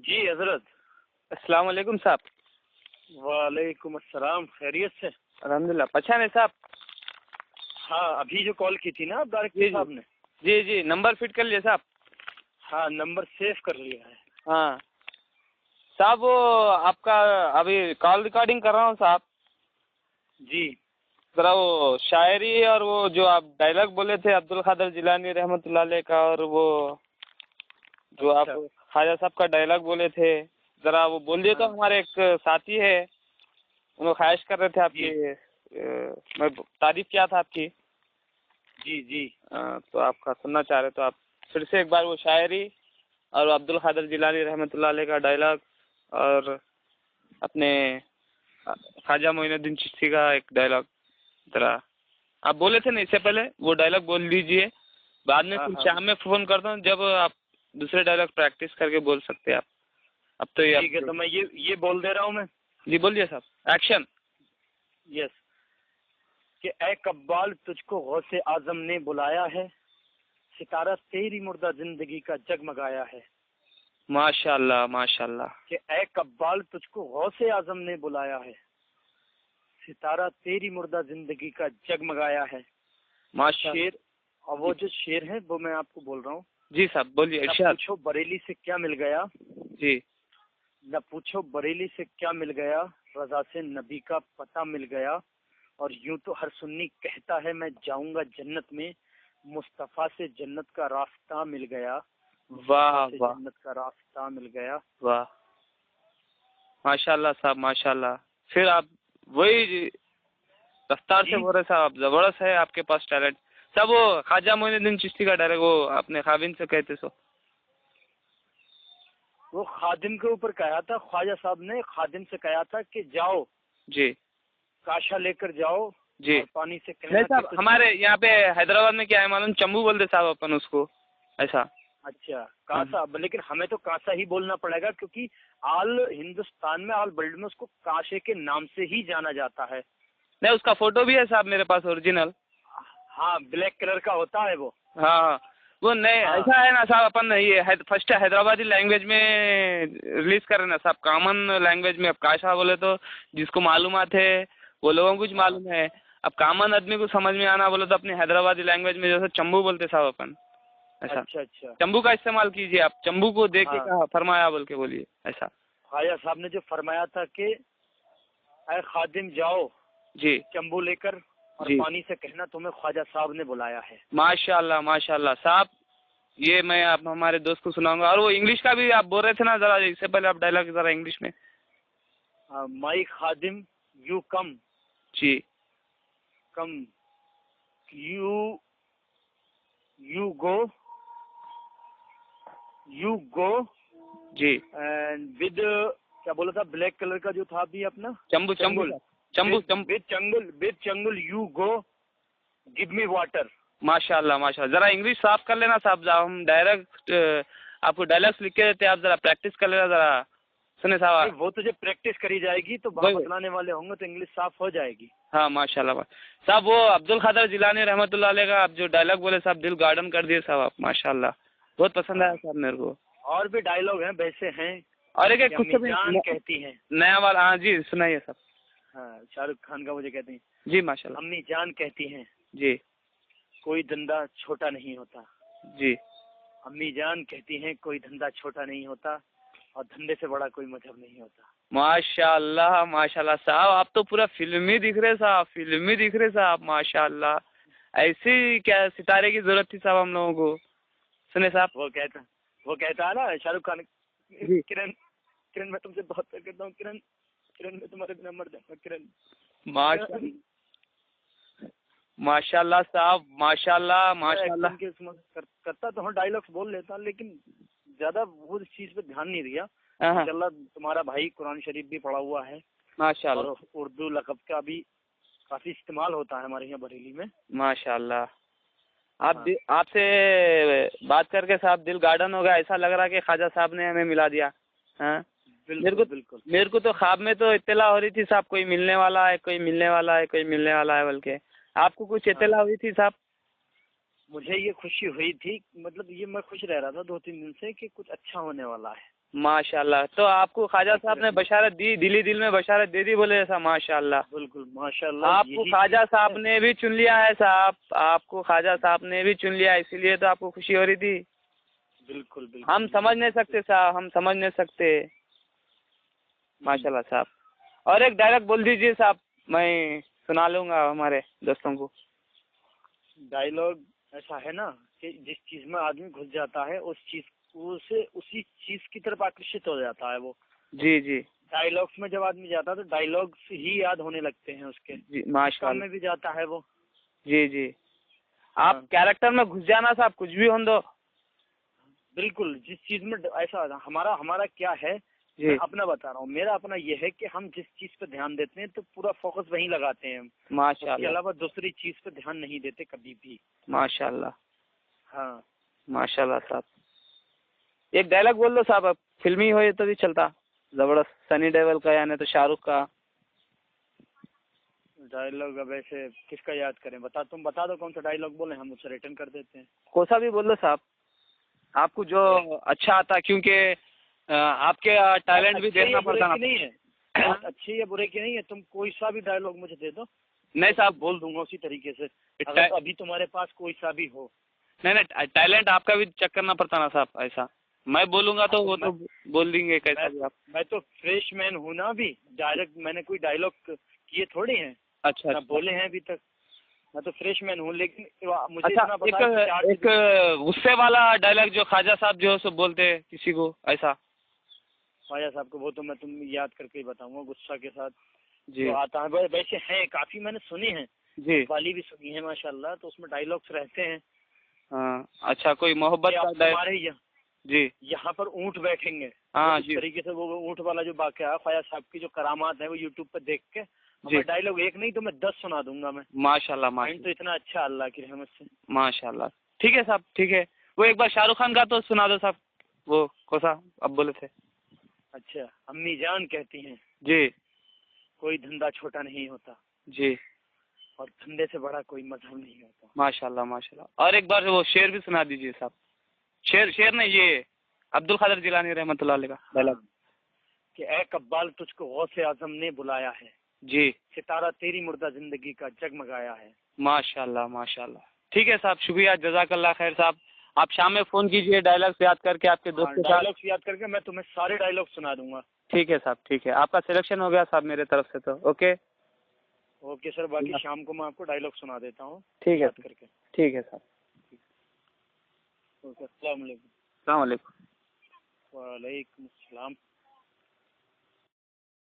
जी हजरत। अस्सलाम वालेकुम साहब। वालेकुम अस्सलाम, खैरियत से? अल्हम्दुलिल्लाह। पहचाने साहब? हाँ, अभी जो कॉल की थी ना जी डायरेक्टर जी साहब ने। जी जी, नंबर फिट कर लिया साहब? हाँ, नंबर सेव कर लिया है। हाँ साहब, वो आपका अभी कॉल रिकॉर्डिंग कर रहा हूँ साहब। जी ज़रा वो शायरी और वो जो आप डायलॉग बोले थे अब्दुल कादिर जिलानी रहमतुल्लाह अलैह का, और वो जो आप अच्छा। ख्वाजा साहब का डायलॉग बोले थे, ज़रा वो बोलिए तो। हाँ हमारे एक साथी है, उनको ख्वाहिश कर रहे थे जी आपकी, मैं तारीफ किया था आपकी। जी जी। तो आपका सुनना चाह रहे, तो आप फिर से एक बार वो शायरी और अब्दुल कादिर जिलानी रहमतुल्लाह अलैह का डायलॉग और अपने ख्वाजा मोइनुद्दीन चिश्ती का एक डायलॉग, ज़रा आप बोले थे ना इससे पहले, वो डायलॉग बोल लीजिए। बाद में हाँ फिर हाँ, शाम में फ़ोन करता हूँ, जब आप दूसरे डायलॉग प्रैक्टिस करके बोल सकते हैं आप। अब तो ये ठीक है, तो मैं ये बोल दे रहा हूँ मैं। जी बोलिए साहब, एक्शन। यस। कि ए कब्बाल, तुझको गौसे आजम ने बुलाया है, सितारा तेरी मुर्दा जिंदगी का जगमगाया है। माशाल्लाह माशाल्लाह। कि ए कब्बाल, तुझको गौसे आजम ने बुलाया है, सितारा तेरी मुर्दा जिंदगी का जगमगाया है। माशाल्लाह। शेर, और वो जो शेर है वो मैं आपको बोल रहा हूँ। जी साहब बोलिए, न इरशाद। पूछो बरेली से क्या मिल गया, जी। न पूछो बरेली से क्या मिल गया, रजा से नबी का पता मिल गया। और यूं तो हर सुन्नी कहता है मैं जाऊंगा जन्नत में, मुस्तफा से जन्नत का रास्ता मिल गया, वाह से वाह जन्नत का रास्ता मिल गया। वाह, माशाल्लाह साहब माशाल्लाह। फिर आप वही रफ्तार से जी, बोल रहे साहब, जबरदस्त है आपके पास टैलेंट साहब। वो ख्वाजा मोइनुद्दीन चिश्ती का डायलॉग, वो अपने खाविन से कहते सो। वो खादिम के ऊपर कहा था, ख्वाजा साहब ने खादिम से कहा था कि जाओ जी काशा लेकर जाओ जी। और पानी से नहीं कहना कि साहब, हमारे यहाँ पे हैदराबाद में क्या है मालूम, चंबू बोलते साहब अपन उसको, ऐसा। अच्छा हाँ। कासा, लेकिन हमें तो कासा ही बोलना पड़ेगा, क्योंकि ऑल हिंदुस्तान में, ऑल वर्ल्ड में उसको काशे के नाम से ही जाना जाता है। नहीं, उसका फोटो भी है साहब मेरे पास, ओरिजिनल। हाँ, ब्लैक कलर का होता है वो। हाँ हाँ। वो नहीं, हाँ ऐसा है ना साहब, अपन ये फर्स्ट हैदराबादी लैंग्वेज में रिलीज कर रहे ना साहब, कॉमन लैंग्वेज में। अब काशा बोले तो जिसको मालूमात है वो लोगों को कुछ हाँ। मालूम है। अब कॉमन आदमी को समझ में आना बोले तो अपनी हैदराबादी लैंग्वेज में जैसे चंबू बोलते साहब अपन, ऐसा। अच्छा अच्छा। चंबू का इस्तेमाल कीजिए आप, चंबू को देख के हाँ, कहा फरमाया बोल के बोलिए, ऐसा। ख्वाजा साहब ने जो फरमाया था कि ऐ खादिम जाओ जी चंबू लेकर और जी। पानी से कहना तुम्हें ख्वाजा साहब ने बुलाया है। माशाल्लाह माशाल्लाह साहब, ये मैं आप हमारे दोस्त को सुनाऊंगा। और वो इंग्लिश का भी आप बोल रहे थे ना, जरा इससे पहले आप डायलॉग जरा इंग्लिश में। माई खादिम, यू कम, जी come, you you go, you go जी। एंड विद, क्या बोला था, ब्लैक कलर का जो था भी अपना, चंबू चंबू चंगुल, चंबू चंबू। विद चंगुल you go, give me water. माशाल्लाह माशाल्लाह, जरा इंग्लिश साफ कर लेना साहब, हम डायरेक्ट आपको डायलॉग्स लिख के देते हैं, आप जरा प्रैक्टिस कर लेना जरा। सुने साहब, वो तो जब प्रैक्टिस करी जाएगी तो वहाँ वही वही। बतलाने वाले होंगे तो इंग्लिश साफ हो जाएगी। हाँ माशाल्लाह साहब, वो अब्दुल कादिर जिलानी रहमतुल्लाह अलैह का आप जो डायलॉग बोले साहब, दिल गार्डन कर दिए साहब आप, माशाल्लाह। बहुत पसंद आया हाँ, साहब मेरे को। और भी डायलॉग हैं वैसे हैं। और एक कि खुद अम्मी से भी जान कहती हैं, नया वाला, हाँ जी सुनाइए साहब। हाँ, शाहरुख खान का मुझे कहते हैं, जी माशाल्लाह। अम्मी जान कहती हैं जी कोई धंधा छोटा नहीं होता। जी। अम्मी जान कहती हैं कोई धंधा छोटा नहीं होता, और धंधे से बड़ा कोई मजहब नहीं होता। माशाल्लाह माशाल्लाह साहब, आप तो पूरा फिल्मी दिख रहे साहब, फिल्मी दिख रहे साहब, माशाल्लाह। ऐसी क्या सितारे की जरूरत थी साहब हम लोगों को। सुने साहब। वो कहता है ना शाहरुख खान, जी। किरण, किरण मैं तुमसे बहुत प्यार करता हूँ, किरण, किरण मैं तुम्हारे बिना मर जाऊंगा, किरण। माशा माशाल्लाह साहब, माशाल्लाह माशाल्लाह। करता तो हाँ, डायलॉग्स बोल लेता, लेकिन ज्यादा वो इस चीज पे ध्यान नहीं दिया। हाँ माशाल्लाह तुम्हारा भाई कुरान शरीफ भी पढ़ा हुआ है, माशाल्लाह और उर्दू लक़ब का भी काफी इस्तेमाल होता है हमारे यहाँ बरेली में। माशाल्लाह। हाँ, आपसे बात करके साहब दिल गार्डन हो गया, ऐसा लग रहा है कि ख्वाजा साहब ने हमें मिला दिया। हाँ, बिल्कुल बिल्कुल। मेरे को तो ख्वाब में तो इत्तला हो रही थी साहब, कोई मिलने वाला है, कोई मिलने वाला है, कोई मिलने वाला है बोल के। आपको कुछ हाँ, इत्तला हुई थी साहब? मुझे ये खुशी हुई थी, मतलब ये मैं खुश रह रहा था 2-3 दिन से कि कुछ अच्छा होने वाला है। माशाल्लाह। तो आपको ख्वाजा साहब ने बशारत दी, दिली दिल में बशारत दे दी बोले ऐसा? माशाल्लाह। बिल्कुल माशाल्लाह। आपको ख्वाजा साहब ने भी चुन लिया है साहब, आपको ख्वाजा साहब ने भी चुन लिया, इसीलिए तो आपको खुशी हो रही थी। बिल्कुल बिल्कुल। हम समझ नहीं सकते साहब, हम समझ नहीं सकते। माशाल्लाह साहब। और एक डायलॉग बोल दीजिए साहब, मैं सुना लूंगा हमारे दोस्तों को। डायलॉग ऐसा है ना कि जिस चीज में आदमी घुस जाता है उस चीज उसे उसी चीज की तरफ आकर्षित हो जाता है वो। जी जी डायलॉग्स में जब आदमी जाता है तो डायलॉग्स ही याद होने लगते हैं उसके। जी काम माशाल्लाह। में भी जाता है वो। जी जी। आप हाँ। कैरेक्टर में घुस जाना साहब, कुछ भी हो दो। बिल्कुल, जिस चीज में ऐसा हमारा हमारा क्या है, जी मैं अपना बता रहा हूँ, मेरा अपना ये है कि हम जिस चीज पे ध्यान देते हैं तो पूरा फोकस वहीं लगाते हैं हम। उसके माशाल्लाह अलावा दूसरी चीज पे ध्यान नहीं देते कभी भी। माशाल्लाह हाँ। माशाल्लाह साहब। एक डायलॉग बोल दो साहब, अब फिल्मी हो ये तो भी चलता, जबरदस्त, सनी देओल का या नहीं तो शाहरुख का। डायलॉग अब ऐसे किसका याद करें, तुम बता दो कौन सा डायलॉग बोले, हम उसे रिटर्न कर देते हैं। कोई सा भी बोल दो साहब, आपको जो अच्छा आता, क्योंकि आपके टैलेंट भी अच्छे या देखना बुरे पड़ता ना। की नहीं है, बात अच्छे या बुरे की नहीं है, तुम कोई सा भी डायलॉग मुझे दे दो, नहीं साहब, बोल दूंगा उसी तरीके से, अगर अभी तुम्हारे पास कोई सा भी हो। नहीं नहीं, टैलेंट आपका भी चेक करना पड़ता ना साहब, ऐसा मैं बोलूंगा तो वो तो बोल देंगे कैसा भी आप। मैं तो फ्रेश मैन हूँ ना अभी, डायरेक्ट मैंने कोई डायलॉग किए थोड़े हैं, अच्छा ना अच्छा बोले हैं अभी तक, मैं तो फ्रेश मैन हूँ। लेकिन मुझे अच्छा। इतना पता है कि चार एक गुस्से वाला डायलॉग जो ख्वाजा साहब जो सब बोलते हैं किसी को, ऐसा। ख्वाजा साहब को वो तो मैं तुम याद करके ही बताऊंगा गुस्सा के साथ जी जो आता है। वैसे हैं काफी, मैंने सुने हैं, जी वाली भी सुनी है माशाल्लाह, तो उसमें डायलॉग्स रहते हैं। हाँ। अच्छा, कोई मोहब्बत कि का अब तुम्हारे जी यहाँ पर ऊँट बैठेंगे, हाँ इस जी तरीके से वो ऊँट वाला जो वाकया है, ख्वाजा साहब की जो करामात है वो यूट्यूब पे देख के, जी। मैं डायलॉग एक नहीं तो मैं 10 सुना दूंगा मैं। माशाल्लाह माइंड माशाल्लाह तो इतना अच्छा अल्लाह की रहमत से। माशाल्लाह। ठीक है साहब, ठीक है। वो एक बार शाहरुख खान का तो सुना दो साहब, वो कौन सा अब बोले थे। अच्छा, अम्मी जान कहती हैं जी कोई धंधा छोटा नहीं होता, जी और धंधे से बड़ा कोई मजहब नहीं होता। माशाल्लाह माशाल्लाह। और एक बार वो शेर भी सुना दीजिए साहब। शेर शेर नहीं, ये अब्दुल कादर जिलानी रहमतुल्लाह अलैह का डायलॉग। कि ए कब्बाल तुझको गौसे आजम ने बुलाया है, जी सितारा तेरी मुर्दा जिंदगी का जगमगाया है। माशाल्लाह माशाल्लाह। ठीक है साहब, शुक्रिया, जज़ाकल्लाह खैर साहब। आप शाम में फ़ोन कीजिए डायलॉग्स याद करके आपके दोस्त के साथ। डायलॉग्स याद करके मैं तुम्हें सारे डायलॉग सुना दूंगा। ठीक है साहब, ठीक है। आपका सिलेक्शन हो गया साहब मेरे तरफ से तो। ओके ओके सर, बाकी शाम को मैं आपको डायलॉग सुना देता हूँ ठीक है याद सर, करके। ठीक है साहब। ओके, अस्सलाम वालेकुम। अस्सलाम वालेकुम। वालेकुम अस्सलाम।